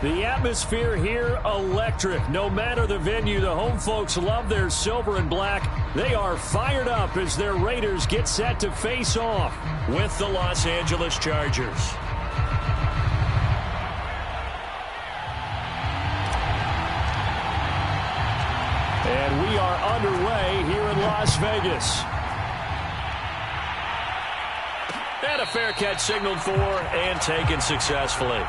The atmosphere here, electric. No matter the venue, the home folks love their silver and black. They are fired up as their Raiders get set to face off with the Los Angeles Chargers. And we are underway here in Las Vegas. And a fair catch signaled for and taken successfully.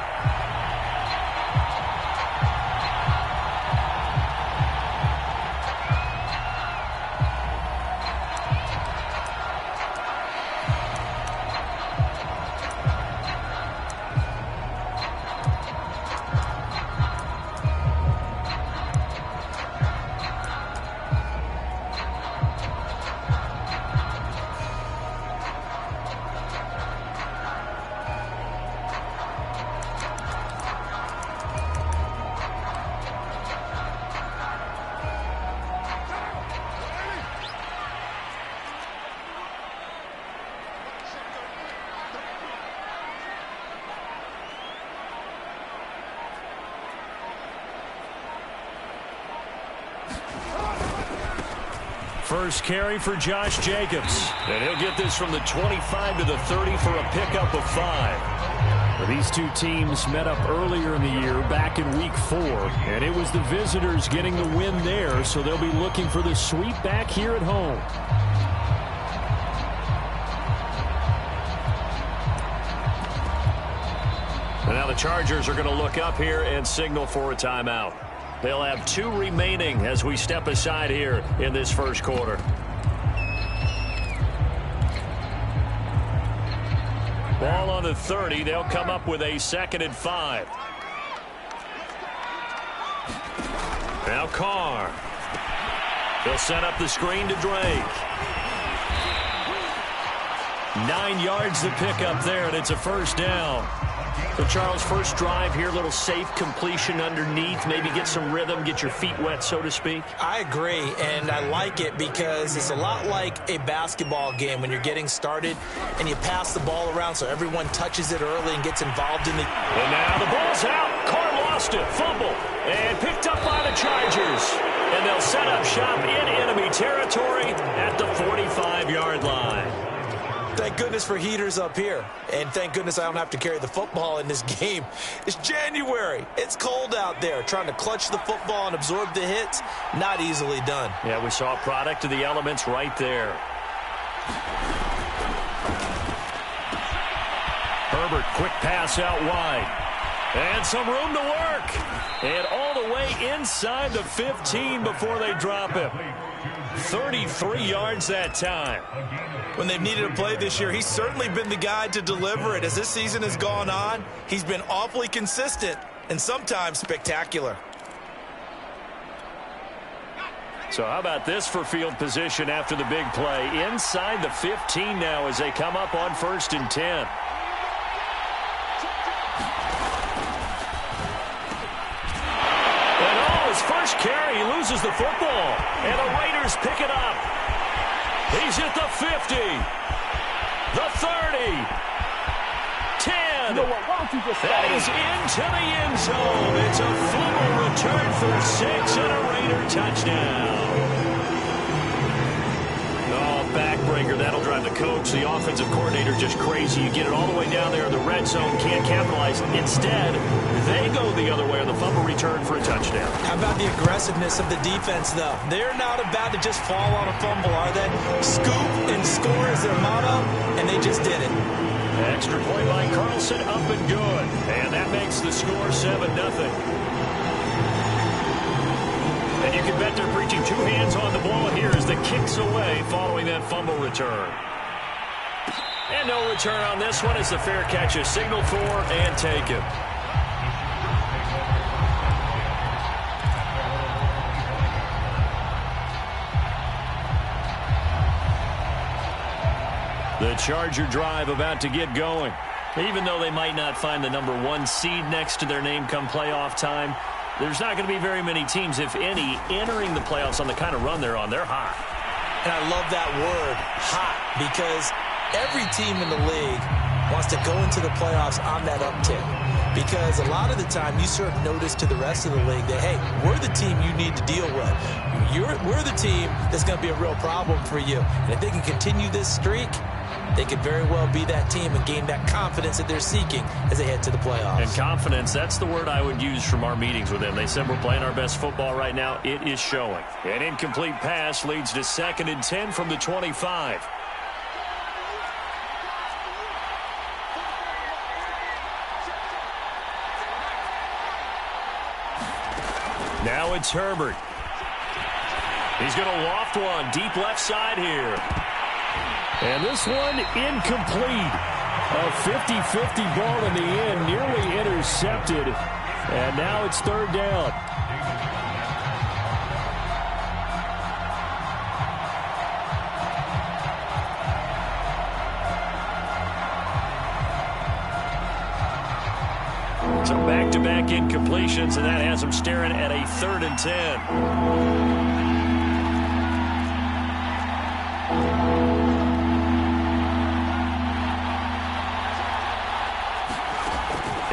First carry for Josh Jacobs. And he'll get this from the 25 to the 30 for a pickup of 5. Well, these two teams met up earlier in the year, back in Week 4. And it was the visitors getting the win there, so they'll be looking for the sweep back here at home. And now the Chargers are going to look up here and signal for a timeout. They'll have 2 remaining as we step aside here in this first quarter. Ball on the 30. They'll come up with a 2nd and 5. Now Carr. They'll set up the screen to Drake. 9 yards to pick up there, and it's a first down. So, Charles, first drive here, little safe completion underneath, maybe get some rhythm, get your feet wet, so to speak. I agree, and I like it because it's a lot like a basketball game when you're getting started and you pass the ball around so everyone touches it early and gets involved in the... And now the ball's out. Carr lost it, fumble, and picked up by the Chargers. And they'll set up shop in enemy territory at the 45-yard line. Thank goodness for heaters up here. And thank goodness I don't have to carry the football in this game. It's January. It's cold out there. Trying to clutch the football and absorb the hits, not easily done. Yeah, we saw a product of the elements right there. Herbert, quick pass out wide. And some room to work. And all the way inside the 15 before they drop him. 33 yards that time. When they've needed a play this year, he's certainly been the guy to deliver it. As this season has gone on, he's been awfully consistent and sometimes spectacular. So how about this for field position after the big play? Inside the 15 now as they come up on 1st and 10. His first carry, he loses the football, and the Raiders pick it up. He's at the 50, the 30, 10. You know what? Why don't you just that is into the end zone. It's a fumble return for 6 and a Raider touchdown. Oh, backbreaker. That'll drive the coach, the offensive coordinator, just crazy. You get it all the way down there in the red zone, can't capitalize. Instead, they go the other way on the fumble return for a touchdown. How about the aggressiveness of the defense, though? They're not about to just fall on a fumble, are they? Scoop and score is their motto, and they just did it. Extra point by Carlson, up and good. And that makes the score 7-0. And you can bet they're preaching 2 hands on the ball here as the kick's away following that fumble return. And no return on this one as the fair catch is signaled for and taken. The Charger drive about to get going. Even though they might not find the #1 seed next to their name come playoff time, there's not going to be very many teams, if any, entering the playoffs on the kind of run they're on. They're hot. And I love that word, hot, because every team in the league wants to go into the playoffs on that uptick. Because a lot of the time you serve notice to the rest of the league that, hey, we're the team you need to deal with. We're the team that's going to be a real problem for you. And if they can continue this streak, they could very well be that team and gain that confidence that they're seeking as they head to the playoffs. And confidence, that's the word I would use from our meetings with them. They said we're playing our best football right now. It is showing. An incomplete pass leads to 2nd and 10 from the 25. Now it's Herbert. He's going to loft one deep left side here. And this one incomplete. A 50-50 ball in the end, nearly intercepted. And now it's 3rd down. So back-to-back incompletions, and that has him staring at a 3rd and 10.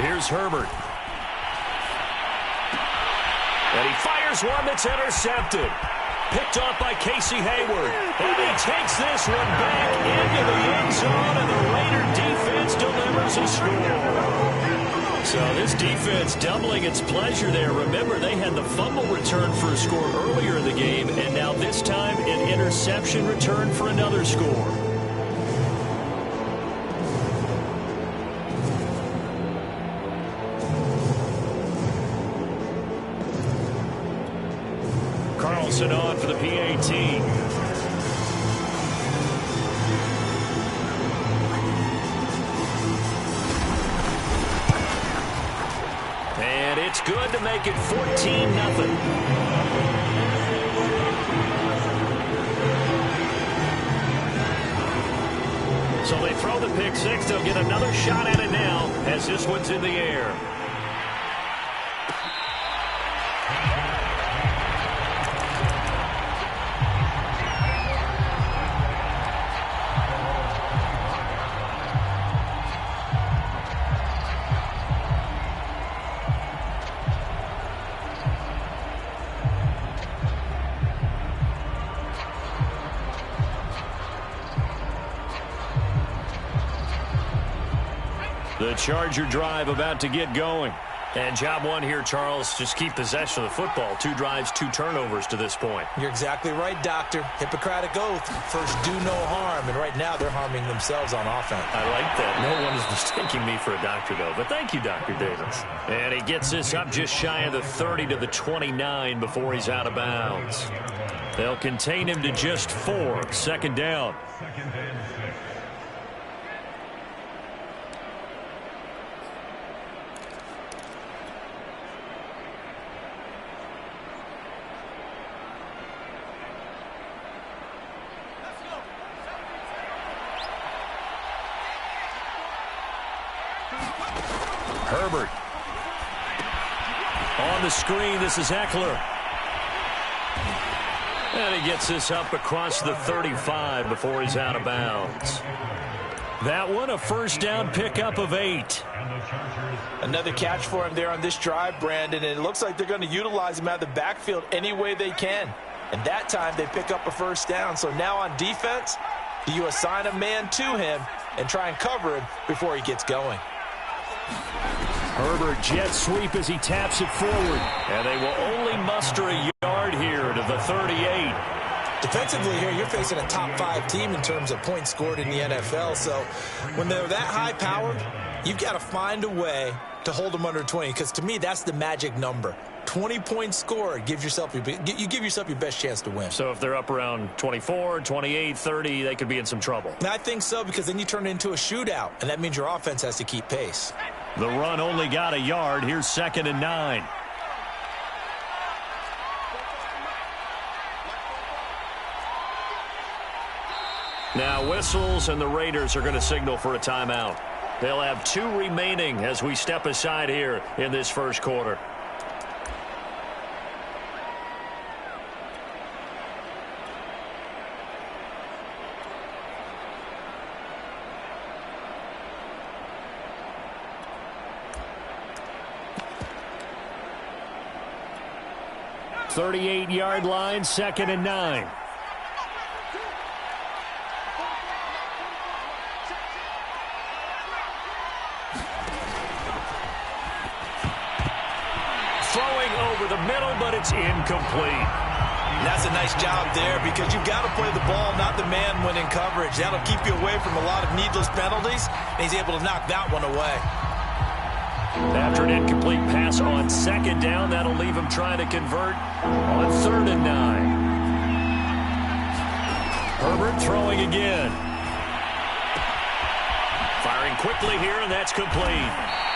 Here's Herbert. And he fires one that's intercepted. Picked off by Casey Hayward. And he takes this one back into the end zone, and the Raider defense delivers a score. So this defense doubling its pleasure there. Remember, they had the fumble return for a score earlier in the game, and now this time an interception return for another score. Carlson on for the PAT. And it's good to make it 14-0. So they throw the pick six. They'll get another shot at it now as this one's in the air. The Charger drive about to get going. And job one here, Charles, just keep possession of the football. 2 drives, 2 turnovers to this point. You're exactly right, Doctor. Hippocratic oath. First, do no harm. And right now, they're harming themselves on offense. I like that. No one is mistaking me for a doctor, though. But thank you, Dr. Davis. And he gets this up just shy of the 30 to the 29 before he's out of bounds. They'll contain him to just 4. 2nd down. Herbert. On the screen, this is Eckler. And he gets this up across the 35 before he's out of bounds. That one, a 1st down pickup of 8. Another catch for him there on this drive, Brandon, and it looks like they're going to utilize him out of the backfield any way they can. And that time they pick up a 1st down. So now on defense, do you assign a man to him and try and cover him before he gets going? Herbert jet sweep as he taps it forward. And they will only muster a yard here to the 38. Defensively here, you're facing a top 5 team in terms of points scored in the NFL. So when they're that high-powered, you've got to find a way to hold them under 20. Because to me, that's the magic number. 20 points scored, you give yourself your best chance to win. So if they're up around 24, 28, 30, they could be in some trouble. And I think so, because then you turn it into a shootout, and that means your offense has to keep pace. The run only got a yard. Here's 2nd and 9. Now whistles, and the Raiders are going to signal for a timeout. They'll have 2 remaining as we step aside here in this 1st quarter. 38-yard line, 2nd and 9. Throwing over the middle, but it's incomplete. That's a nice job there because you've got to play the ball, not the man when in coverage. That'll keep you away from a lot of needless penalties, and he's able to knock that one away. After an incomplete pass on 2nd down, that'll leave him trying to convert on 3rd and 9. Herbert throwing again. Firing quickly here, and that's complete.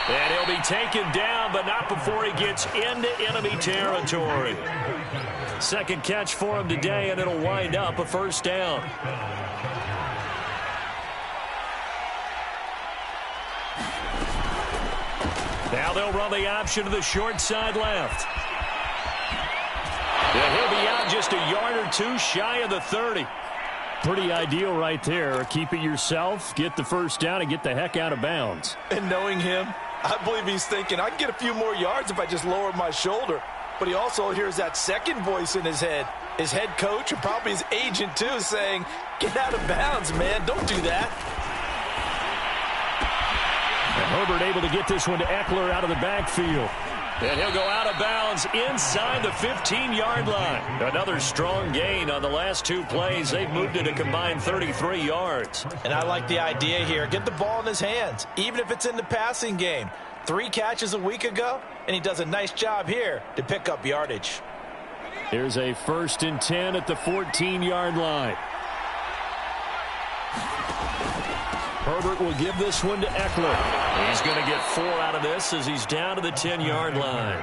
And he'll be taken down, but not before he gets into enemy territory. 2nd catch for him today, and it'll wind up a 1st down. Now they'll run the option to the short side left. And he'll be out just a yard or two shy of the 30. Pretty ideal right there. Keep it yourself, get the 1st down, and get the heck out of bounds. And knowing him, I believe he's thinking, I can get a few more yards if I just lower my shoulder. But he also hears that second voice in his head. His head coach and probably his agent, too, saying, get out of bounds, man. Don't do that. And Herbert able to get this one to Eckler out of the backfield. And he'll go out of bounds inside the 15-yard line. Another strong gain on the last 2 plays. They've moved it a combined 33 yards. And I like the idea here. Get the ball in his hands, even if it's in the passing game. 3 catches a week ago, and he does a nice job here to pick up yardage. Here's a 1st and 10 at the 14-yard line. Herbert will give this one to Eckler. He's going to get 4 out of this as he's down to the 10-yard line.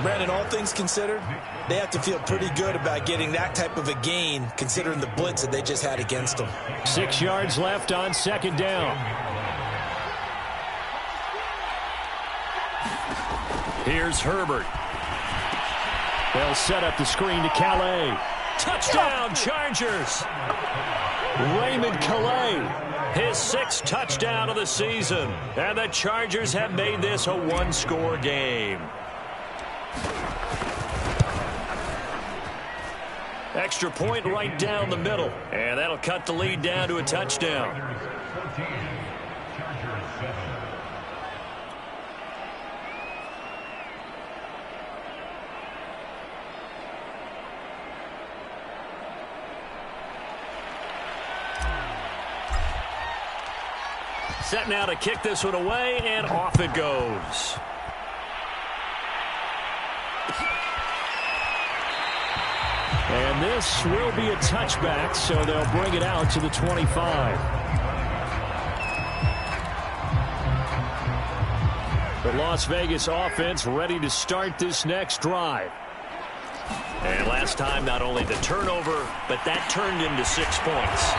Brandon, all things considered, they have to feel pretty good about getting that type of a gain, considering the blitz that they just had against them. 6 yards left on 2nd down. Here's Herbert. They'll set up the screen to Calais. Touchdown, Chargers. Raymond Calais, his 6th touchdown of the season. And the Chargers have made this a 1-score game. Extra point right down the middle. And that'll cut the lead down to a touchdown. Set now to kick this one away, and off it goes. And this will be a touchback, so they'll bring it out to the 25. The Las Vegas offense ready to start this next drive. And last time, not only the turnover, but that turned into 6 points.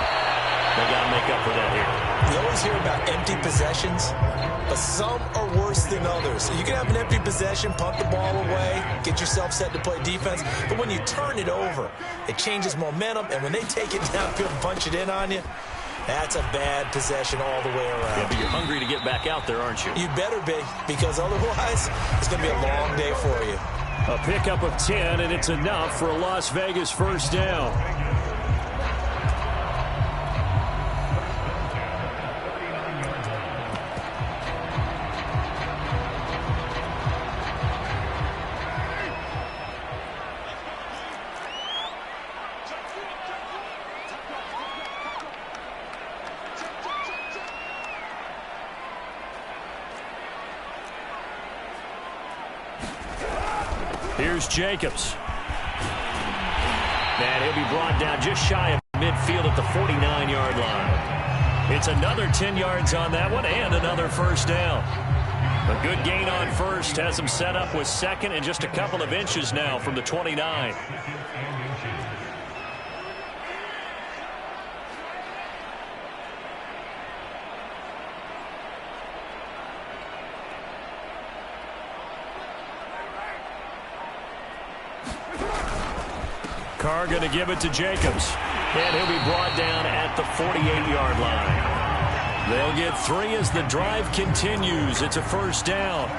They got to make up for that here. You always hear about empty possessions, but some are worse than others. You can have an empty possession, punt the ball away, get yourself set to play defense, but when you turn it over, it changes momentum, and when they take it downfield and punch it in on you, that's a bad possession all the way around. Yeah, but you're hungry to get back out there, aren't you? You better be, because otherwise, it's going to be a long day for you. A pickup of 10, and it's enough for a Las Vegas 1st down. Here's Jacobs. And he'll be brought down just shy of midfield at the 49-yard line. It's another 10 yards on that one and another 1st down. A good gain on 1st has him set up with 2nd and just a couple of inches now from the 29. Carr going to give it to Jacobs. And he'll be brought down at the 48-yard line. They'll get 3 as the drive continues. It's a 1st down.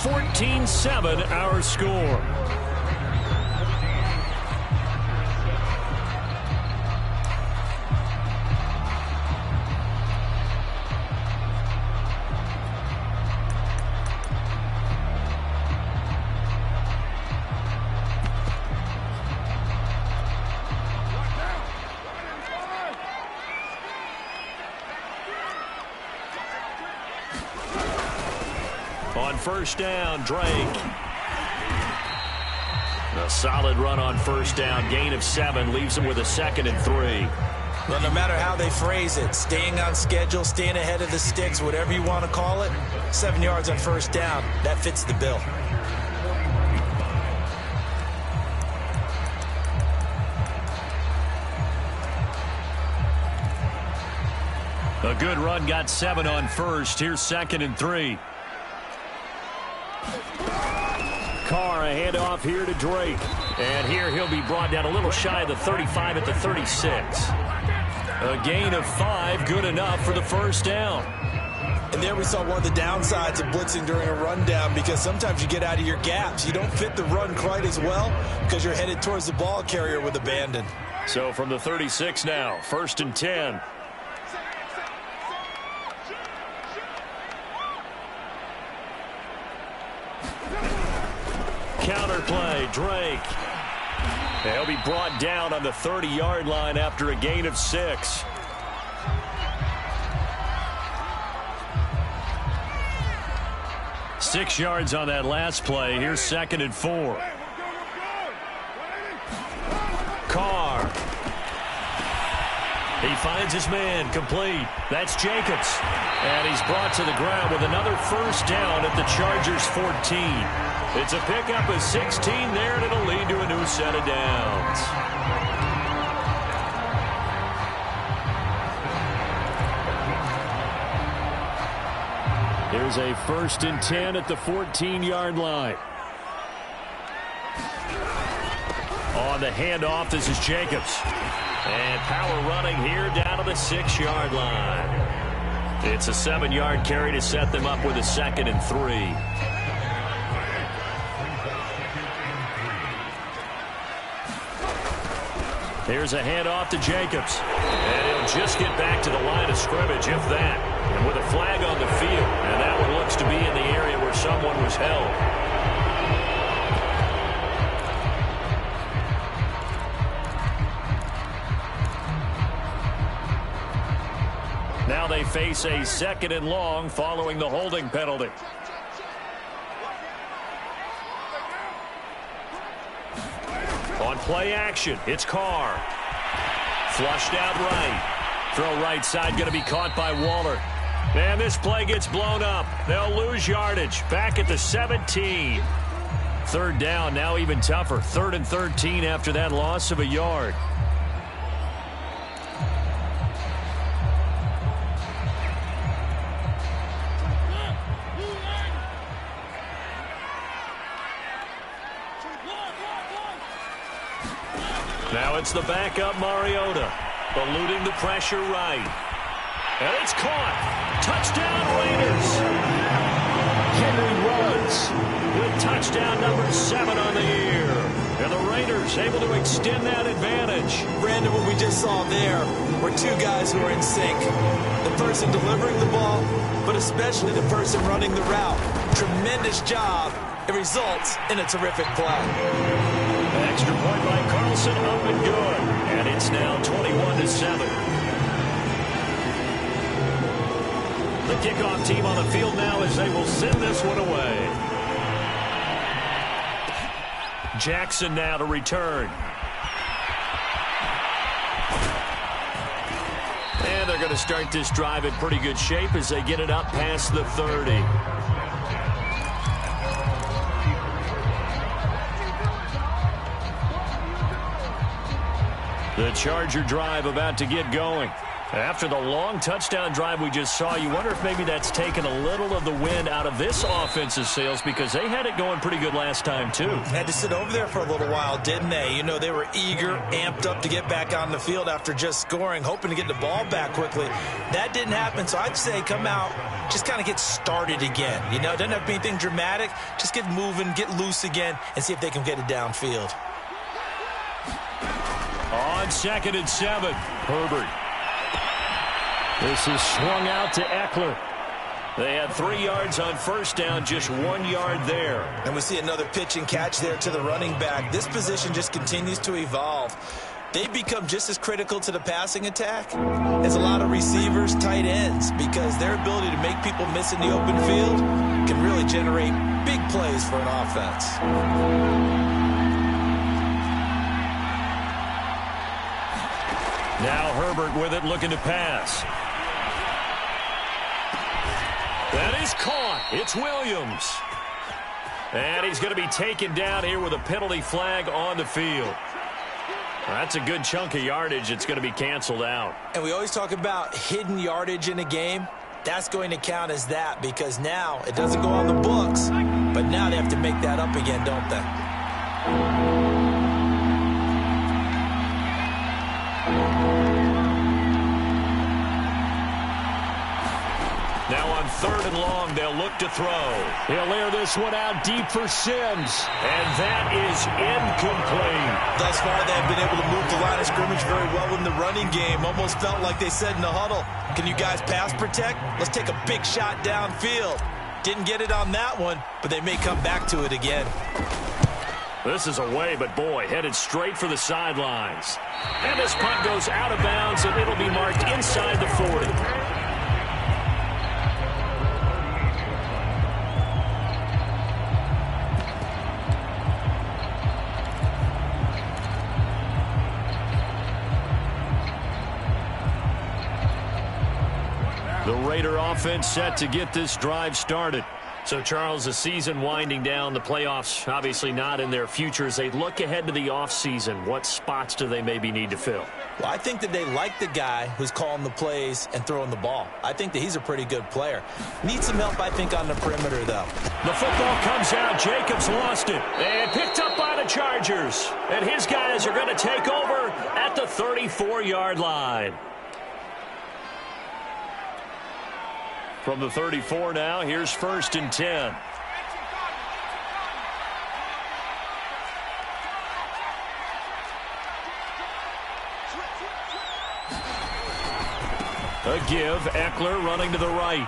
14-7 our score. On first down, Drake. A solid run on first down. Gain of 7 leaves him with a 2nd and 3. Well, no matter how they phrase it, staying on schedule, staying ahead of the sticks, whatever you want to call it, 7 yards on first down, that fits the bill. A good run, got 7 on first. Here's 2nd and 3. Carr, a handoff here to Drake. And here he'll be brought down a little shy of the 35 at the 36. A gain of 5, good enough for the first down. And there we saw one of the downsides of blitzing during a rundown, because sometimes you get out of your gaps. You don't fit the run quite as well because you're headed towards the ball carrier with abandon. So from the 36 now, 1st and 10. Counter play, Drake. He'll be brought down on the 30-yard line after a gain of 6. Six yards on that last play. Here's 2nd and 4. Carr. He finds his man, complete. That's Jacobs. And he's brought to the ground with another first down at the Chargers' 14. It's a pickup of 16 there, and it'll lead to a new set of downs. Here's a 1st and 10 at the 14-yard line. On the handoff, this is Jacobs. And power running here down to the 6-yard line. It's a 7-yard carry to set them up with a 2nd and 3. Here's a handoff to Jacobs. And he'll just get back to the line of scrimmage, if that. And with a flag on the field. And that one looks to be in the area where someone was held. Now they face a 2nd and long following the holding penalty. On play action, it's Carr. Flushed out right. Throw right side going to be caught by Waller. And this play gets blown up. They'll lose yardage. Back at the 17. 3rd down, now even tougher. 3rd and 13 after that loss of a yard. Now it's the backup Mariota, eluding the pressure right. And it's caught. Touchdown Raiders. Henry runs with touchdown number 7 on the year. And the Raiders able to extend that advantage. Brandon, what we just saw there were 2 guys who are in sync. The person delivering the ball, but especially the person running the route. Tremendous job. It results in a terrific play. Extra point by Carlson, up and good. And it's now 21-7. The kickoff team on the field now as they will send this one away. Jackson now to return. And they're going to start this drive in pretty good shape as they get it up past the 30. The Charger drive about to get going. After the long touchdown drive we just saw, you wonder if maybe that's taken a little of the wind out of this offense's sails, because they had it going pretty good last time, too. Had to sit over there for a little while, didn't they? You know, they were eager, amped up to get back on the field after just scoring, hoping to get the ball back quickly. That didn't happen, so I'd say come out just kind of get started again. You know, doesn't have to be anything dramatic. Just get moving, get loose again, and see if they can get it downfield. On 2nd and 7, Herbert. This is swung out to Eckler. They had 3 yards on first down, just 1 yard there. And we see another pitch and catch there to the running back. This position just continues to evolve. They become just as critical to the passing attack as a lot of receivers, tight ends, because their ability to make people miss in the open field can really generate big plays for an offense. Now Herbert with it, looking to pass. That is caught. It's Williams. And he's going to be taken down here with a penalty flag on the field. That's a good chunk of yardage. It's going to be canceled out. And we always talk about hidden yardage in a game. That's going to count as that because now it doesn't go on the books, but now they have to make that up again, don't they? Now on 3rd and long, they'll look to throw. He'll air this one out deep for Sims. And that is incomplete. Thus far, they've been able to move the line of scrimmage very well in the running game. Almost felt like they said in the huddle, can you guys pass protect? Let's take a big shot downfield. Didn't get it on that one, but they may come back to it again. This is away, but boy, headed straight for the sidelines. And this punt goes out of bounds, and it'll be marked inside the 40. The Raider offense set to get this drive started. So, Charles, the season winding down, the playoffs obviously not in their futures. They look ahead to the offseason. What spots do they maybe need to fill? Well, I think that they like the guy who's calling the plays and throwing the ball. I think that he's a pretty good player. Needs some help, I think, on the perimeter, though. The football comes out. Jacobs lost it. And picked up by the Chargers. And his guys are going to take over at the 34-yard line. From the 34 now, here's 1st and 10. A give, Eckler running to the right.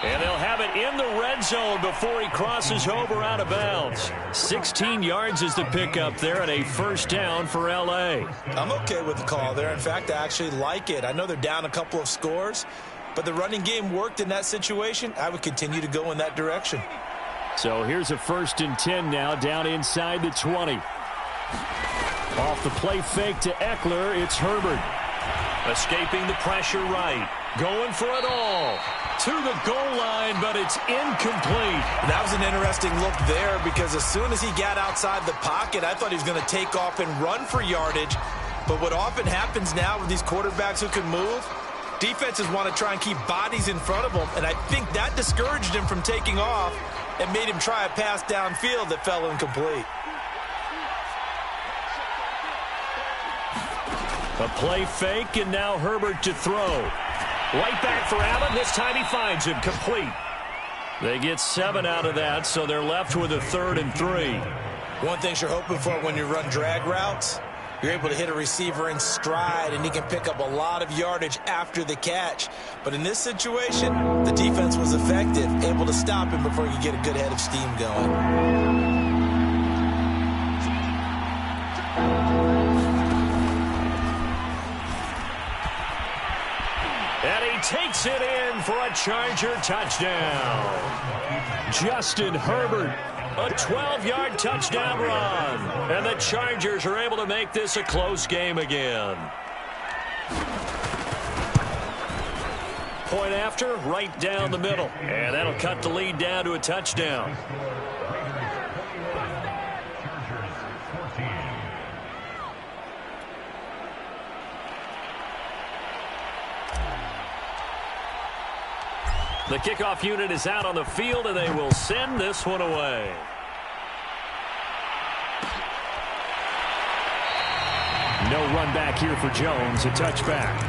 And they'll have it in the red zone before he crosses over out of bounds. 16 yards is the pickup there and a 1st down for L.A. I'm okay with the call there. In fact, I actually like it. I know they're down a couple of scores, but the running game worked in that situation. I would continue to go in that direction. So here's a 1st and 10 now, down inside the 20. Off the play fake to Eckler, it's Herbert. Escaping the pressure right. Going for it all. To the goal line, but it's incomplete. That was an interesting look there because as soon as he got outside the pocket, I thought he was going to take off and run for yardage. But what often happens now with these quarterbacks who can move, defenses want to try and keep bodies in front of them, and I think that discouraged him from taking off and made him try a pass downfield that fell incomplete. A play fake, and now Herbert to throw. Right back for Allen. This time he finds him complete. They get 7 out of that, so they're left with a 3rd and 3. One thing you're hoping for when you run drag routes, you're able to hit a receiver in stride, and he can pick up a lot of yardage after the catch. But in this situation, the defense was effective, able to stop him before he could get a good head of steam going. And he takes it in for a Charger touchdown. Justin Herbert, a 12-yard touchdown run. And the Chargers are able to make this a close game again. Point after, right down the middle. And that'll cut the lead down to a touchdown. The kickoff unit is out on the field, and they will send this one away. No run back here for Jones, a touchback.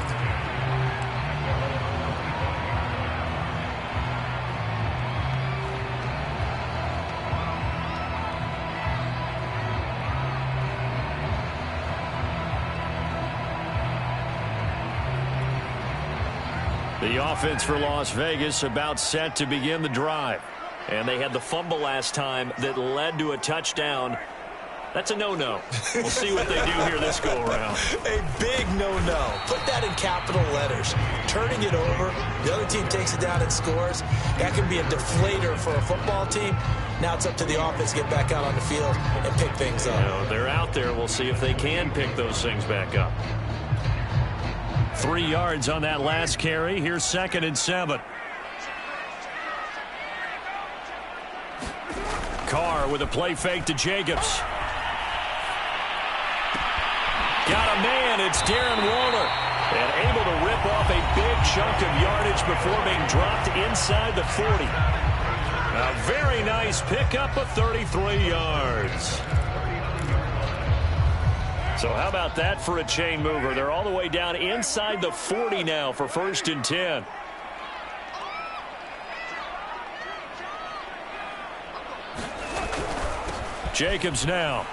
The offense for Las Vegas about set to begin the drive. And they had the fumble last time that led to a touchdown. That's a no-no. We'll see what they do here this go-around. A big no-no. Put that in capital letters. Turning it over, the other team takes it down and scores. That can be a deflator for a football team. Now it's up to the offense to get back out on the field and pick things up. You know, they're out there. We'll see if they can pick those things back up. 3 yards on that last carry. Here's 2nd and 7. Carr with a play fake to Jacobs. Got a man. It's Darren Waller. And able to rip off a big chunk of yardage before being dropped inside the 40. A very nice pickup of 33 yards. So how about that for a chain mover? They're all the way down inside the 40 now for 1st and 10. Jacobs now.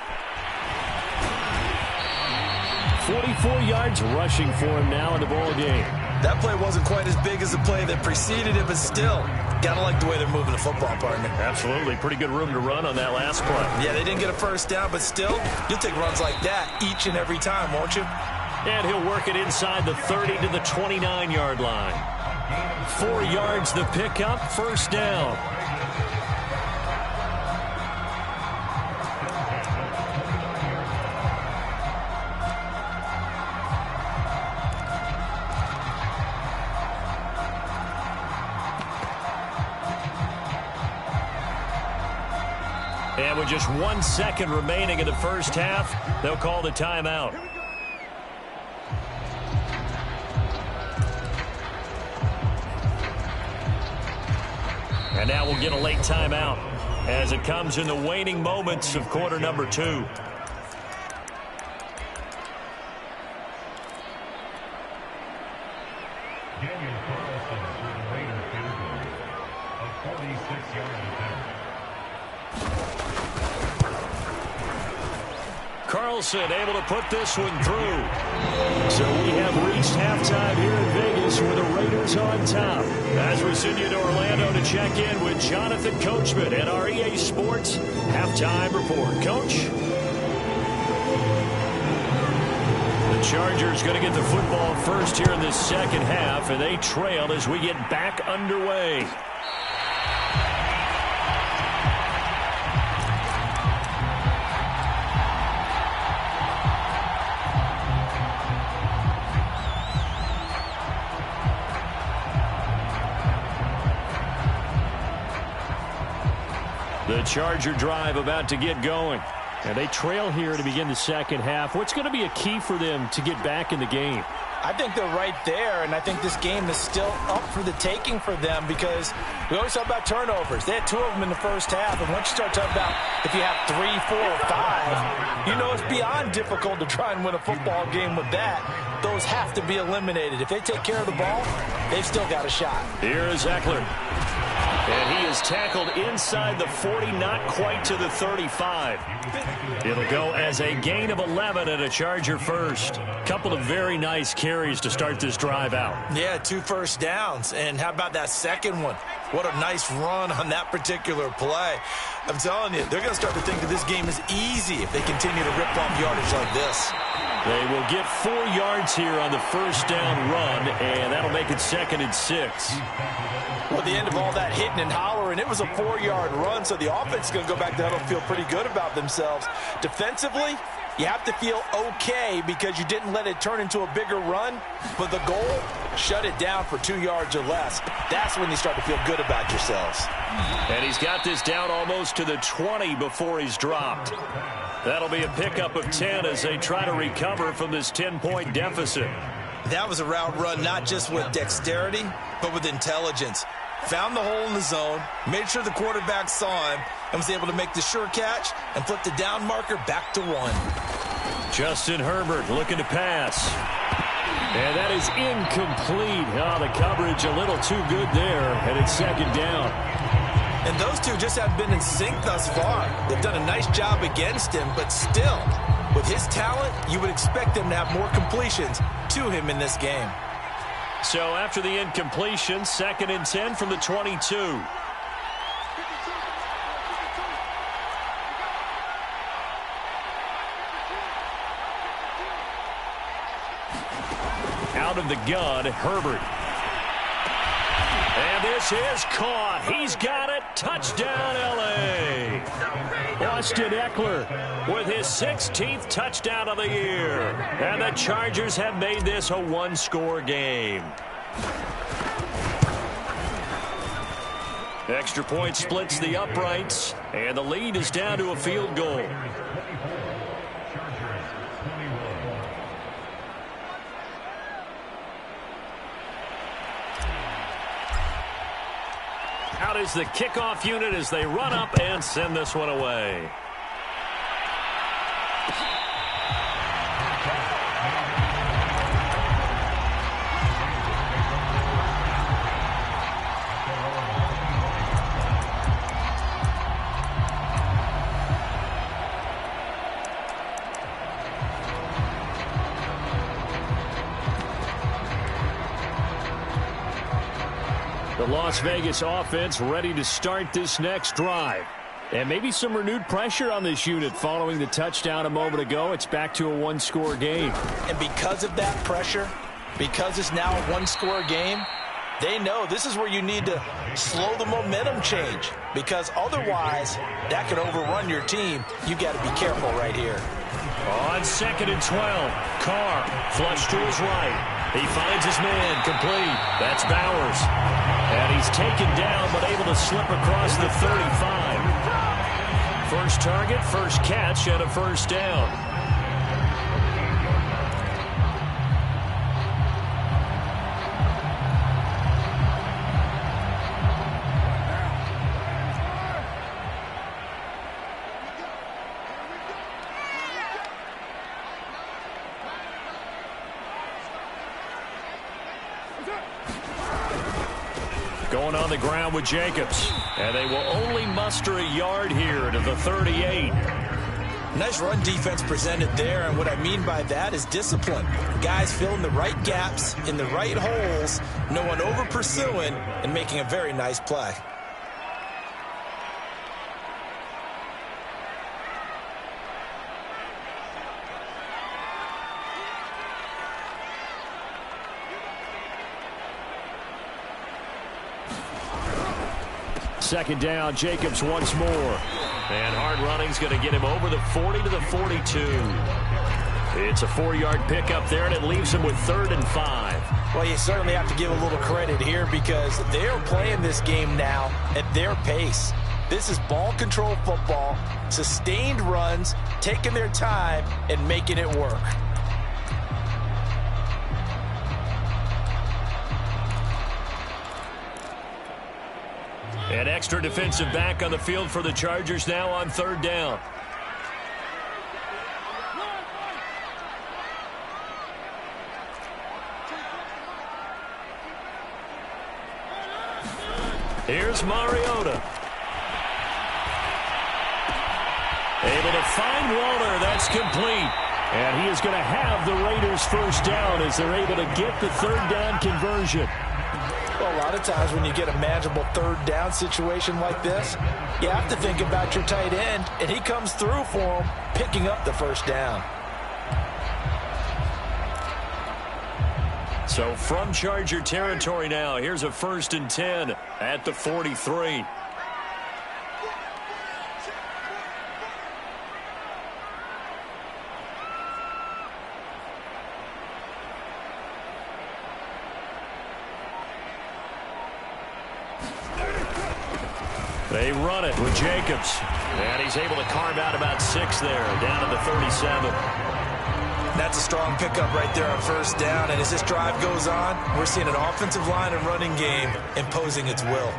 44 yards rushing for him now in the ball game. That play wasn't quite as big as the play that preceded it, but still, gotta like the way they're moving the football, partner. Absolutely. Pretty good room to run on that last play. Yeah, they didn't get a first down, but still, you'll take runs like that each and every time, won't you? And he'll work it inside the 30 to the 29-yard line. 4 yards the pickup, 1st down. And with just 1 second remaining in the first half, they'll call the timeout. And now we'll get a late timeout as it comes in the waning moments of quarter number 2. Carlson able to put this one through. So we have reached halftime here in Vegas with the Raiders on top. As we send you to Orlando to check in with Jonathan Coachman and our EA Sports halftime report. Coach? The Chargers going to get the football first here in this second half, and they trail as we get back underway. The Charger drive about to get going. And they trail here to begin the second half. What's going to be a key for them to get back in the game? I think they're right there, and I think this game is still up for the taking for them because we always talk about turnovers. They had 2 of them in the first half, and once you start talking about if you have 3, 4, or 5, you know it's beyond difficult to try and win a football game with that. Those have to be eliminated. If they take care of the ball, they've still got a shot. Here is Eckler. And he is tackled inside the 40, not quite to the 35. It'll go as a gain of 11 and a Charger first. Couple of very nice carries to start this drive out. Yeah, 2 first downs. And how about that second one? What a nice run on that particular play. I'm telling you, they're going to start to think that this game is easy if they continue to rip off yardage like this. They will get 4 yards here on the first down run, and that'll make it 2nd and 6. Well, at the end of all that hitting and hollering, it was a 4-yard run, so the offense is going to go back there and feel pretty good about themselves. Defensively, you have to feel okay because you didn't let it turn into a bigger run, but the goal, shut it down for 2 yards or less. That's when you start to feel good about yourselves. And he's got this down almost to the 20 before he's dropped. That'll be a pickup of 10 as they try to recover from this 10-point deficit. That was a route run not just with dexterity, but with intelligence. Found the hole in the zone, made sure the quarterback saw him, and was able to make the sure catch and flip the down marker back to 1. Justin Herbert looking to pass. And that is incomplete. Oh, the coverage a little too good there, and it's 2nd down. And those two just have been in sync thus far. They've done a nice job against him, but still, with his talent, you would expect them to have more completions to him in this game. So after the incompletion, 2nd and 10 from the 22. Out of the gun, Herbert. And this is caught. He's got it. Touchdown, L.A. Austin Eckler with his 16th touchdown of the year. And the Chargers have made this a one-score game. Extra point splits the uprights, and the lead is down to a field goal. Out is the kickoff unit as they run up and send this one away. The Las Vegas offense ready to start this next drive. And maybe some renewed pressure on this unit following the touchdown a moment ago. It's back to a one-score game. And because of that pressure, because it's now a one-score game, they know this is where you need to slow the momentum change. Because otherwise, that could overrun your team. You got to be careful right here. On 2nd and 12, Carr flush to his right. He finds his man complete. That's Bowers. And he's taken down but able to slip across the 35. First target, first catch, and a first down. Going on the ground with Jacobs. And they will only muster a yard here to the 38. Nice run defense presented there, and what I mean by that is discipline. Guys filling the right gaps in the right holes, no one over pursuing, and making a very nice play. Second down, Jacobs once more. And hard running's going to get him over the 40 to the 42. It's a 4-yard pickup there, and it leaves him with 3rd and 5. Well, you certainly have to give a little credit here because they're playing this game now at their pace. This is ball control football, sustained runs, taking their time, and making it work. An extra defensive back on the field for the Chargers now on 3rd down. Here's Mariota. Able to find Waller. That's complete. And he is going to have the Raiders first down as they're able to get the 3rd down conversion. Well, a lot of times when you get a manageable 3rd down situation like this, you have to think about your tight end, and he comes through for him, picking up the first down. So from Charger territory now, here's a 1st and 10 at the 43. They run it with Jacobs. And he's able to carve out about 6 there, down to the 37. That's a strong pickup right there on 1st down. And as this drive goes on, we're seeing an offensive line and running game imposing its will.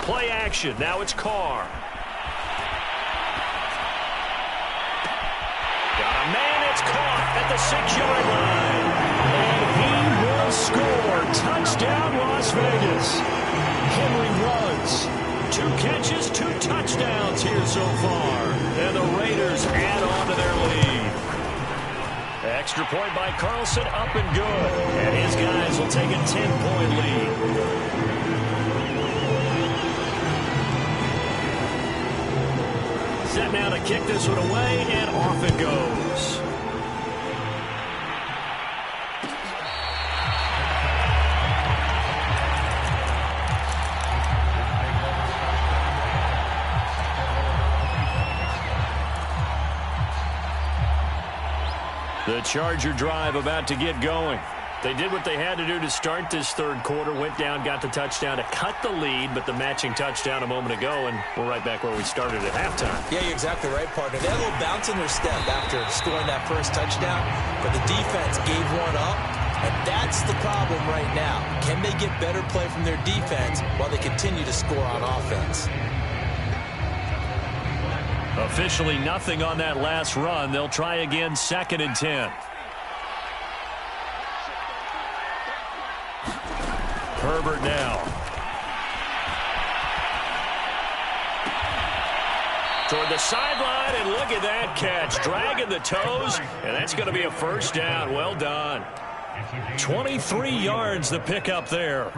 Play action. Now it's Carr. Got a man. It's caught. at the 6-yard line. And he will score. Touchdown, Las Vegas. Henry runs. 2 catches, 2 touchdowns here so far. And the Raiders add on to their lead. Extra point by Carlson, up and good. And his guys will take a 10-point lead. Set now to kick this one away, and off it goes. The Charger drive about to get going. They did what they had to do to start this third quarter, went down, got the touchdown to cut the lead, but the matching touchdown a moment ago, and we're right back where we started at halftime. Yeah, you're exactly right, partner. They had a little bounce in their step after scoring that first touchdown, but the defense gave one up, and that's the problem right now. Can they get better play from their defense while they continue to score on offense? Officially nothing on that last run. They'll try again, 2nd and 10. Herbert now. Toward the sideline, and look at that catch. Dragging the toes, and that's going to be a first down. Well done. 23 yards the pickup there.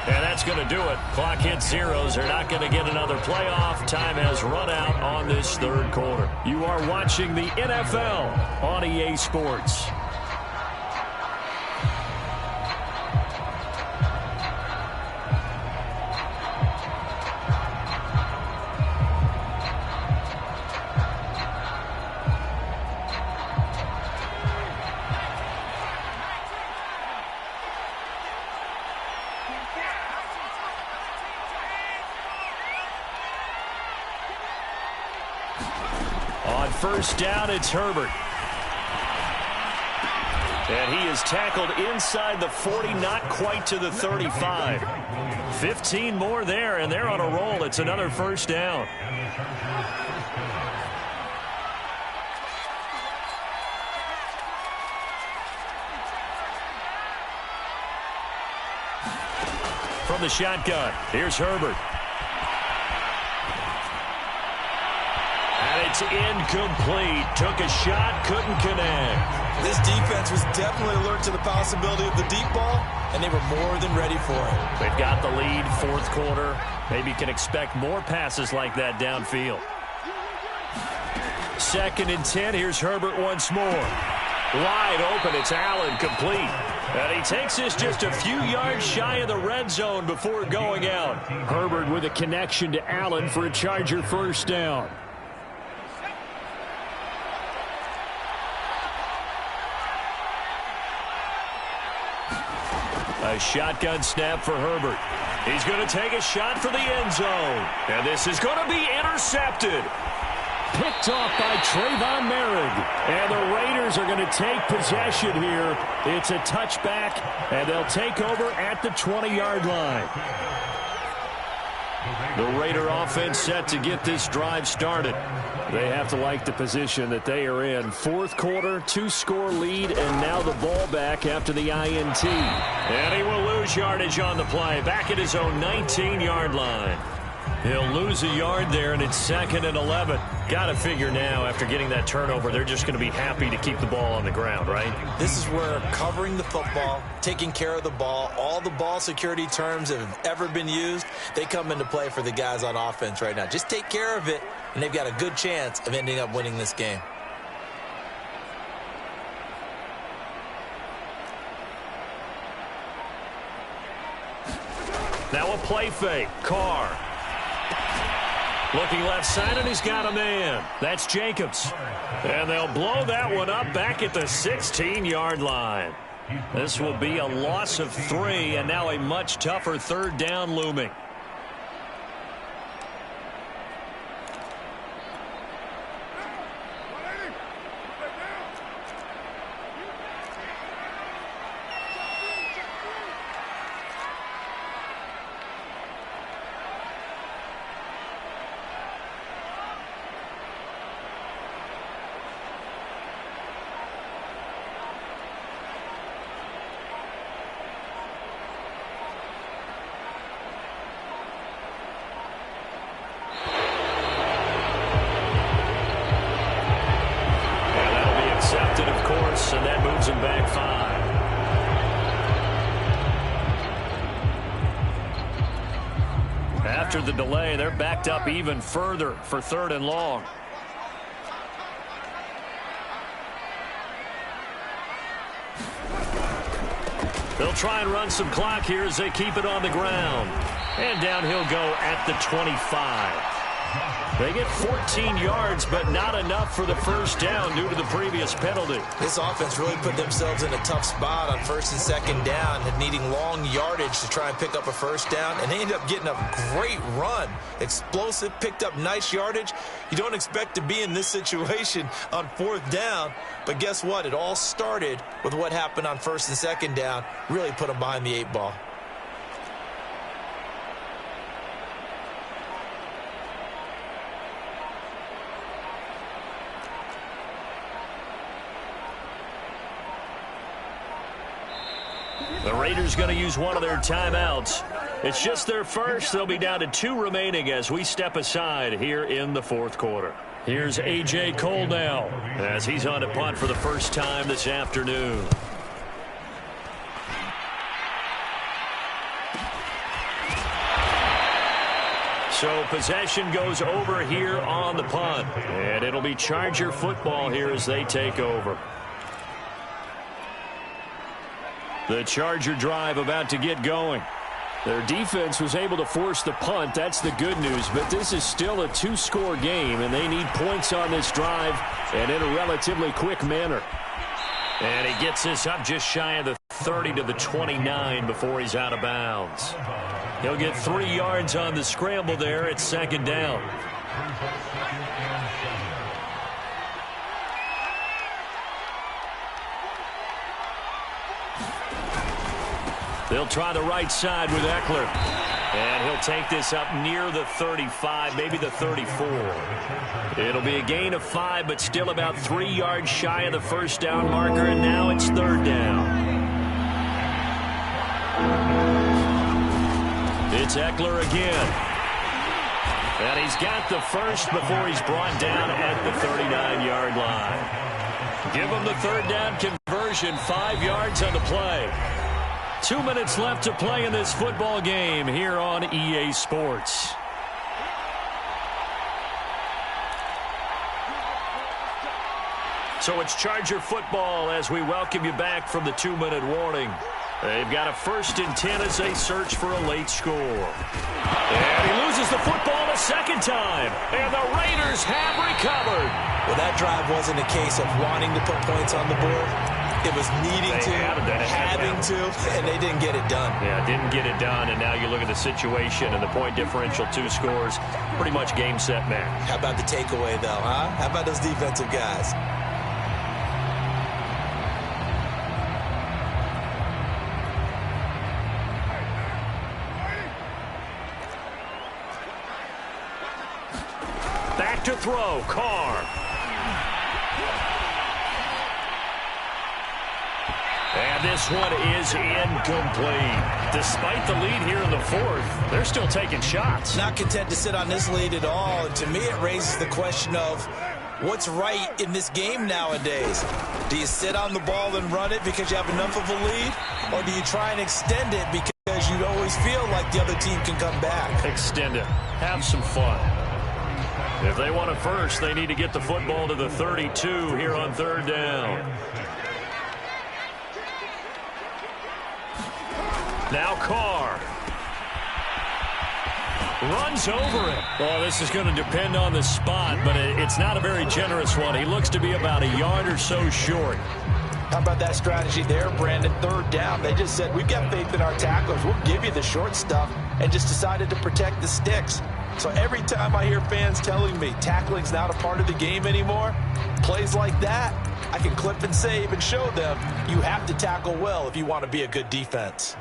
And that's going to do it. Clock hits zeros. They're not going to get another playoff. Time has run out on this third quarter. You are watching the NFL on EA Sports. First down, it's Herbert. And he is tackled inside the 40, not quite to the 35. 15 more there, and they're on a roll. It's another first down. From the shotgun, here's Herbert. It's incomplete. Took a shot, couldn't connect. This defense was definitely alert to the possibility of the deep ball, and they were more than ready for it. They've got the lead, fourth quarter. Maybe can expect more passes like that downfield. 2nd and 10. Here's Herbert once more. Wide open. It's Allen, complete. And he takes this just a few yards shy of the red zone before going out. Herbert with a connection to Allen for a Charger first down. A shotgun snap for Herbert. He's going to take a shot for the end zone. And this is going to be intercepted. Picked off by Trayvon Merrick. And the Raiders are going to take possession here. It's a touchback, and they'll take over at the 20-yard line. The Raider offense set to get this drive started. They have to like the position that they are in. Fourth quarter, 2-score lead, and now the ball back after the INT. And he will lose yardage on the play. Back at his own 19-yard line. He'll lose a yard there, and it's 2nd and 11. Got to figure now, after getting that turnover, they're just going to be happy to keep the ball on the ground, right? This is where covering the football, taking care of the ball, all the ball security terms that have ever been used, they come into play for the guys on offense right now. Just take care of it, and they've got a good chance of ending up winning this game. Now a play fake. Carr. Looking left side, and he's got a man. That's Jacobs. And they'll blow that one up back at the 16-yard line. This will be a loss of 3, and now a much tougher third down looming. back 5. After the delay, they're backed up even further for 3rd and long. They'll try and run some clock here as they keep it on the ground. And down he'll go at the 25. They get 14 yards, but not enough for the first down due to the previous penalty. This offense really put themselves in a tough spot on 1st and 2nd down, and needing long yardage to try and pick up a first down, and they ended up getting a great run. Explosive, picked up nice yardage. You don't expect to be in this situation on 4th down, but guess what? It all started with what happened on 1st and 2nd down. Really put them behind the 8 ball. The Raiders going to use one of their timeouts. It's just their first. They'll be down to 2 remaining as we step aside here in the 4th quarter. Here's A.J. Cole now as he's on to punt for the first time this afternoon. So possession goes over here on the punt. And it'll be Charger football here as they take over. The Charger drive about to get going. Their defense was able to force the punt. That's the good news. But this is still a 2-score game, and they need points on this drive and in a relatively quick manner. And he gets this up just shy of the 30 to the 29 before he's out of bounds. He'll get 3 yards on the scramble there at 2nd down. They'll try the right side with Eckler. And he'll take this up near the 35, maybe the 34. It'll be a gain of 5, but still about 3 yards shy of the first down marker, and now it's 3rd down. It's Eckler again. And he's got the first before he's brought down at the 39-yard line. Give him the 3rd down conversion, 5 yards on the play. 2 minutes left to play in this football game here on EA Sports. So it's Charger football as we welcome you back from the 2-minute warning. They've got a 1st and 10 as they search for a late score. And he loses the football a 2nd time. And the Raiders have recovered. Well, that drive wasn't a case of wanting to put points on the board. It was needing to, having to, and they didn't get it done. Yeah, didn't get it done, and now you look at the situation and the point differential, 2 scores, pretty much game, set, match. How about the takeaway, though, huh? How about those defensive guys? Back to throw, Carr. And this one is incomplete. Despite the lead here in the 4th, they're still taking shots. Not content to sit on this lead at all. And to me, it raises the question of what's right in this game nowadays. Do you sit on the ball and run it because you have enough of a lead? Or do you try and extend it because you always feel like the other team can come back? Extend it. Have some fun. If they want it first, they need to get the football to the 32 here on 3rd down. Now Carr runs over it. Well, this is going to depend on the spot, but it's not a very generous one. He looks to be about a yard or so short. How about that strategy there, Brandon? 3rd down. They just said, we've got faith in our tacklers. We'll give you the short stuff, and just decided to protect the sticks. So every time I hear fans telling me tackling's not a part of the game anymore, plays like that, I can clip and save and show them you have to tackle well if you want to be a good defense.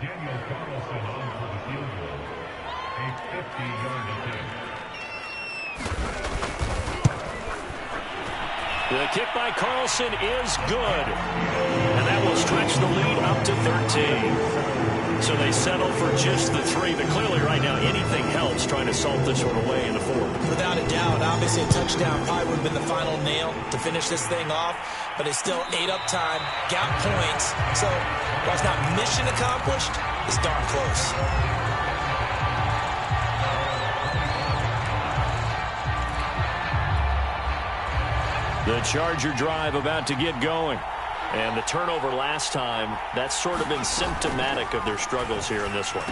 The kick by Carlson is good. And that will stretch the lead up to 13. So they settle for just the 3, but clearly right now anything helps trying to salt this one away in the 4th. Without a doubt, obviously a touchdown probably would have been the final nail to finish this thing off, but it's still ate up time, got points. So while it's not mission accomplished, it's darn close. The Charger drive about to get going. And the turnover last time, that's sort of been symptomatic of their struggles here in this one.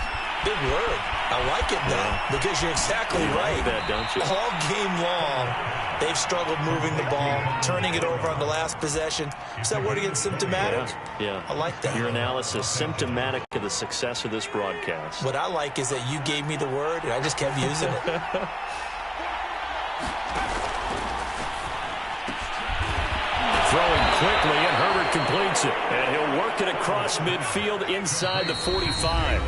Big word. I like it, though, because you're exactly right. Like that, don't you? All game long, they've struggled moving the ball, turning it over on the last possession. Is that word again, symptomatic? Yeah. I like that. Your analysis, symptomatic of the success of this broadcast. What I like is that you gave me the word, and I just kept using it. Throwing quickly, and Herbert completes it. And he'll work it across midfield inside the 45.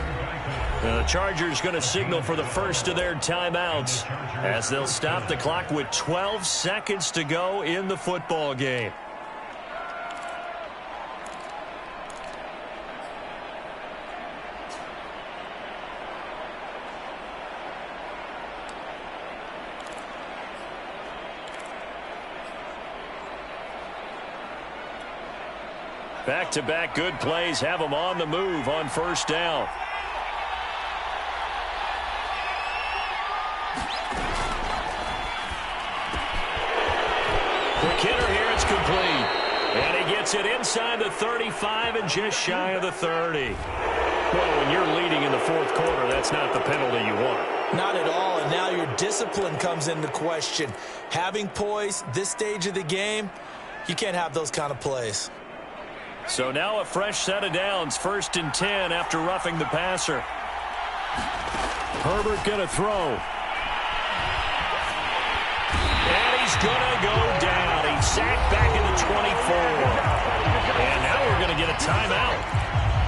The Chargers going to signal for the first of their timeouts as they'll stop the clock with 12 seconds to go in the football game. Back-to-back good plays have them on the move on first down. Quick hitter here, it's complete. And he gets it inside the 35 and just shy of the 30. Well, when you're leading in the 4th quarter, that's not the penalty you want. Not at all, and now your discipline comes into question. Having poise this stage of the game, you can't have those kind of plays. So now a fresh set of downs, 1st and 10 after roughing the passer. Herbert going to throw. And he's going to go down. He's sacked back in the 24. And now we're going to get a timeout.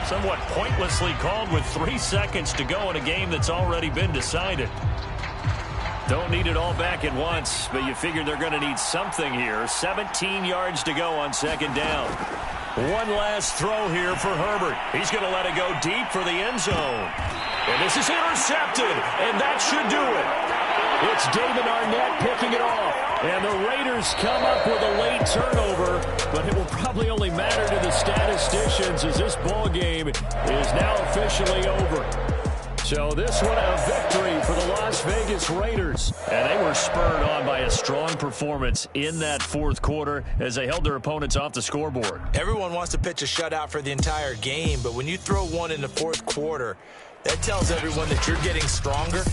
Somewhat pointlessly called with 3 seconds to go in a game that's already been decided. Don't need it all back at once, but you figure they're going to need something here. 17 yards to go on 2nd down. One last throw here for Herbert. He's going to let it go deep for the end zone. And this is intercepted, and that should do it. It's David Arnett picking it off. And the Raiders come up with a late turnover, but it will probably only matter to the statisticians as this ball game is now officially over. So this one a victory for the Las Vegas Raiders. And they were spurred on by a strong performance in that 4th quarter as they held their opponents off the scoreboard. Everyone wants to pitch a shutout for the entire game, but when you throw one in the 4th quarter, that tells everyone that you're getting stronger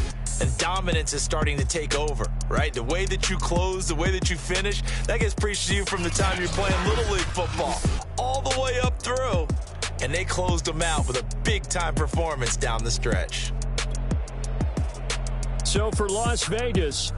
and dominance is starting to take over, right? The way that you close, the way that you finish, that gets preached to you from the time you're playing Little League football all the way up through. And they closed them out with a big-time performance down the stretch. So for Las Vegas,